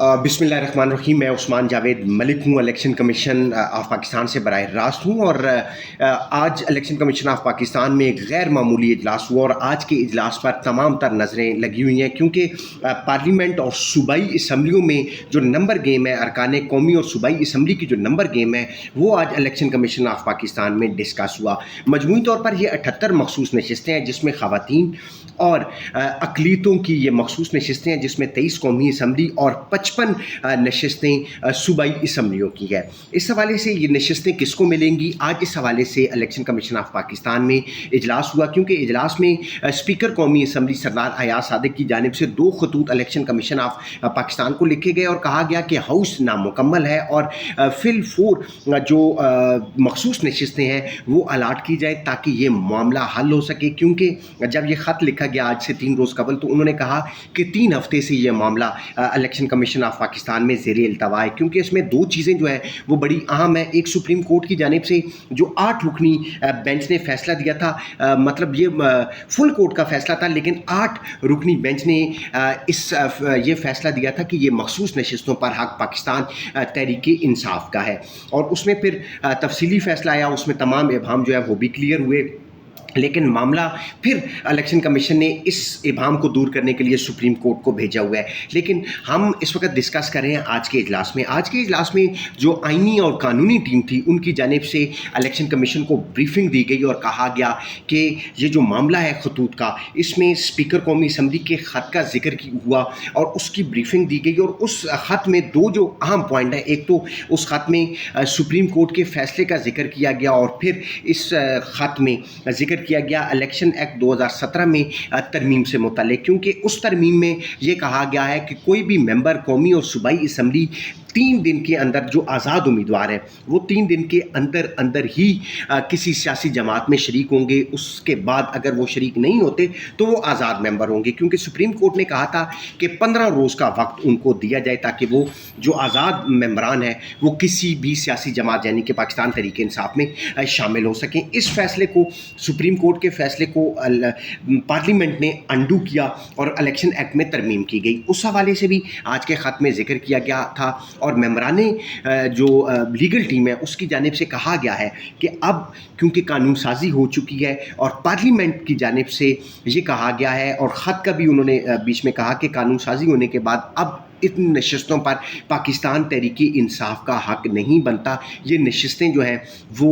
बिस्मिल्लाहिर्रहमानिर्रहीम। मैं उस्मान जावेद मलिक हूँ, इलेक्शन कमीशन ऑफ पाकिस्तान से बराह रास्त हूँ। और आज इलेक्शन कमीशन ऑफ पाकिस्तान में एक गैर मामूली इजलास हुआ और आज के इजलास पर तमाम तर नज़रें लगी हुई हैं, क्योंकि पार्लियामेंट और सूबाई असम्बलियों में जो नंबर गेम है, अरकान कौमी और सूबाई असम्बली की जो नंबर गेम है, वो आज इलेक्शन कमीशन ऑफ पाकिस्तान में डिस्कस हुआ। मजमूई तौर पर ये 78 मखसूस नशिस्तें हैं, जिसमें ख़वातीन और अक़लियतों की ये मखसूस नशिस्तें हैं, जिसमें 23 कौमी असम्बली और 55 नशिस्तें सूबाई असम्बलियों की है। इस हवाले से ये नशिस्तें किसको मिलेंगी, आज इस हवाले से इलेक्शन कमीशन ऑफ पाकिस्तान में इजलास हुआ, क्योंकि इजलास में स्पीकर कौमी असम्बली सरदार अयाज सादिक की जानिब से 2 खतूत इलेक्शन कमीशन ऑफ पाकिस्तान को लिखे गए और कहा गया कि हाउस नामुकम्मल है और फिल 4 जो मखसूस नशिस्तें हैं वो अलाट की जाए ताकि ये मामला हल हो सके। क्योंकि जब ये ख़त लिखा गया आज से 3 रोज़ कबल, तो उन्होंने कहा कि 3 हफ्ते से ये मामला इलेक्शन कमीशन ऑफ पाकिस्तान में ज़ेरे इल्तवा है, क्योंकि इसमें 2 चीज़ें जो हैं वो बड़ी अहम है। एक, सुप्रीम कोर्ट की जानिब से जो 8 रुकनी बेंच ने फ़ैसला दिया था, मतलब ये फुल कोर्ट का फ़ैसला था, लेकिन 8 रुकनी बेंच ने ये फ़ैसला दिया था कि ये मखसूस नशिस्तों पर हक़ पाकिस्तान तहरीक इंसाफ का है। और उसमें फिर तफसीली फ़ैसला आया, उसमें तमाम इबहम जो है वो भी क्लियर हुए। लेकिन मामला फिर इलेक्शन कमीशन ने इस इबाम को दूर करने के लिए सुप्रीम कोर्ट को भेजा हुआ है। लेकिन हम इस वक्त डिस्कस कर रहे हैं आज के इजलास में। आज के इजलास में जो आइनी और कानूनी टीम थी, उनकी जानिब से इलेक्शन कमीशन को ब्रीफिंग दी गई और कहा गया कि ये जो मामला है खतूत का, इसमें स्पीकर कौमी असम्बली के ख़त का जिक्र हुआ और उसकी ब्रीफिंग दी गई। और उस ख़त में 2 जो अहम पॉइंट हैं, एक तो उस ख़त में सुप्रीम कोर्ट के फ़ैसले का जिक्र किया गया और फिर इस ख़त में जिक्र किया गया इलेक्शन एक्ट 2017 में तरमीम से मुतल्लिक, क्योंकि उस तरमीम में ये कहा गया है कि कोई भी मेंबर कौमी और सूबाई असम्बली 3 दिन के अंदर, जो आज़ाद उम्मीदवार हैं वो 3 दिन के अंदर ही किसी सियासी जमात में शरीक होंगे। उसके बाद अगर वो शरीक नहीं होते तो वो आज़ाद मेंबर होंगे, क्योंकि सुप्रीम कोर्ट ने कहा था कि 15 रोज़ का वक्त उनको दिया जाए ताकि वो जो आज़ाद मेंबरान हैं वो किसी भी सियासी जमात यानी कि पाकिस्तान तहरीक इंसाफ में शामिल हो सकें। इस फैसले को, सुप्रीम कोर्ट के फैसले को पार्लियामेंट ने अंडू किया और इलेक्शन एक्ट में तरमीम की गई। उस हवाले से भी आज के ख़त में जिक्र किया गया था और मेंबराने जो लीगल टीम है उसकी जानिब से कहा गया है कि अब क्योंकि कानून साजी हो चुकी है और पार्लियामेंट की जानिब से ये कहा गया है और ख़त का भी उन्होंने बीच में कहा कि कानून साजी होने के बाद अब इन नशिस्तों पर पाकिस्तान तहरीकी इंसाफ का हक़ नहीं बनता। ये नशिस्तें जो हैं वो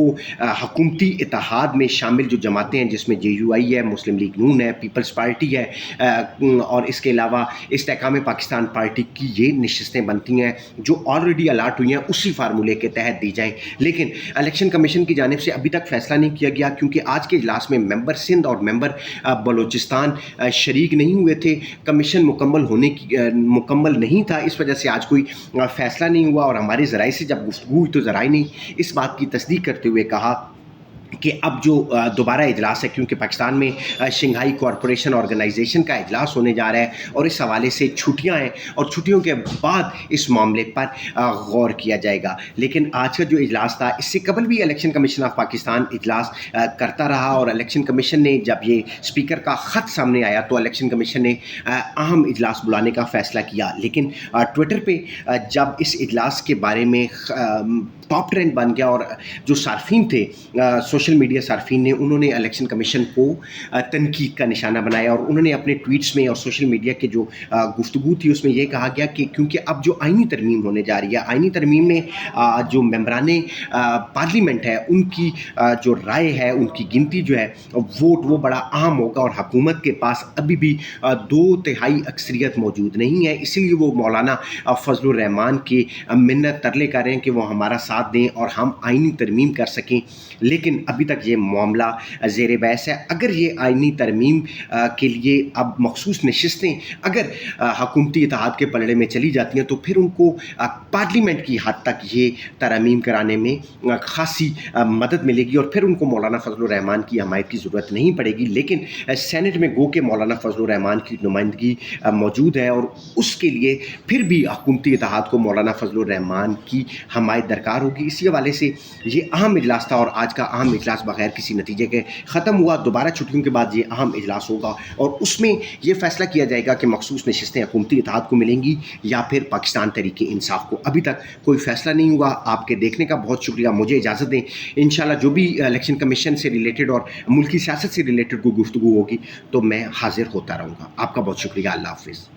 हुकूमती इत्तेहाद में शामिल जो जमातें हैं, जिसमें JUI है, मुस्लिम लीग नून है, पीपल्स पार्टी है और इसके अलावा इस्तेहकाम पाकिस्तान पार्टी की ये नशिस्तें बनती हैं जो ऑलरेडी अलाट हुई हैं, उसी फार्मूले के तहत दी जाएँ। लेकिन इलेक्शन कमीशन की जानिब से अभी तक फ़ैसला नहीं किया गया, क्योंकि आज के इजलास में मेंबर सिंध और मेंबर बलूचिस्तान शरीक नहीं हुए थे। कमीशन मुकम्मल नहीं था, इस वजह से आज कोई फैसला नहीं हुआ। और हमारे ज़राए से जब गुफ्तगू हुई तो ज़राए ने इस बात की तस्दीक करते हुए कहा कि अब जो दोबारा इजलास है, क्योंकि पाकिस्तान में शंघाई कॉरपोरेशन ऑर्गेनाइजेशन का इजलास होने जा रहा है और इस हवाले से छुट्टियां हैं और छुट्टियों के बाद इस मामले पर गौर किया जाएगा। लेकिन आज का जो इजलास था, इससे कबल भी इलेक्शन कमीशन ऑफ पाकिस्तान इजलास करता रहा और इलेक्शन कमीशन ने जब ये स्पीकर का ख़त सामने आया तो इलेक्शन कमीशन ने अहम इजलास बुलाने का फ़ैसला किया। लेकिन ट्विटर पर जब इस इजलास के बारे में टॉप ट्रेंड बन गया और जो सार्फिन थे, सोशल मीडिया सार्फिन ने, उन्होंने इलेक्शन कमीशन को तनकीद का निशाना बनाया और उन्होंने अपने ट्वीट्स में और सोशल मीडिया के जो गुफ्तगू थी उसमें ये कहा गया कि क्योंकि अब जो आइनी तरमीम होने जा रही है, आइनी तरमीम में जो मेंबराने पार्लियामेंट है उनकी जो राय है, उनकी गिनती जो है वोट, वो बड़ा अहम होगा और हुकूमत के पास अभी भी 2/3 अक्सरियत मौजूद नहीं है। इसीलिए वो मौलाना फजलुर रहमान के मिन्नत तरले कर रहे हैं कि वो हमारा साथ दें और हम आइनी तरमीम कर सकें। लेकिन अभी तक ये मामला ज़ेरे बहस है। अगर ये आइनी तरमीम के लिए अब मखसूस नशिस्तें अगर हुकूमती इत्तेहाद के पलड़े में चली जाती हैं तो फिर उनको पार्लियामेंट की हद तक ये तरमीम कराने में खासी मदद मिलेगी और फिर उनको मौलाना फजलुर रहमान की हमायत की ज़रूरत नहीं पड़ेगी। लेकिन सेनेट में गो के मौलाना फजलुर रहमान की नुमाइंदगी मौजूद है और उसके लिए फिर भी हुकूमती इत्तेहाद को मौलाना फजलुर रहमान की हमायत दरकार होगी। इसी हवाले से ये अहम इजलास था और आज का अहम اجلاس بغیر کسی نتیجے کے ختم ہوا. دوبارہ چھٹیوں کے بعد یہ اہم اجلاس ہوگا اور اس میں یہ فیصلہ کیا جائے گا کہ مخصوص نشستیں حکومتی اتحاد کو ملیں گی یا پھر پاکستان تحریک انصاف کو. ابھی تک کوئی فیصلہ نہیں ہوا. آپ کے دیکھنے کا بہت شکریہ. مجھے اجازت دیں, انشاءاللہ جو بھی الیکشن کمیشن سے ریلیٹڈ اور ملکی سیاست سے ریلیٹڈ کوئی گفتگو ہوگی تو میں حاضر ہوتا رہوں گا. آپ کا بہت شکریہ. اللہ حافظ.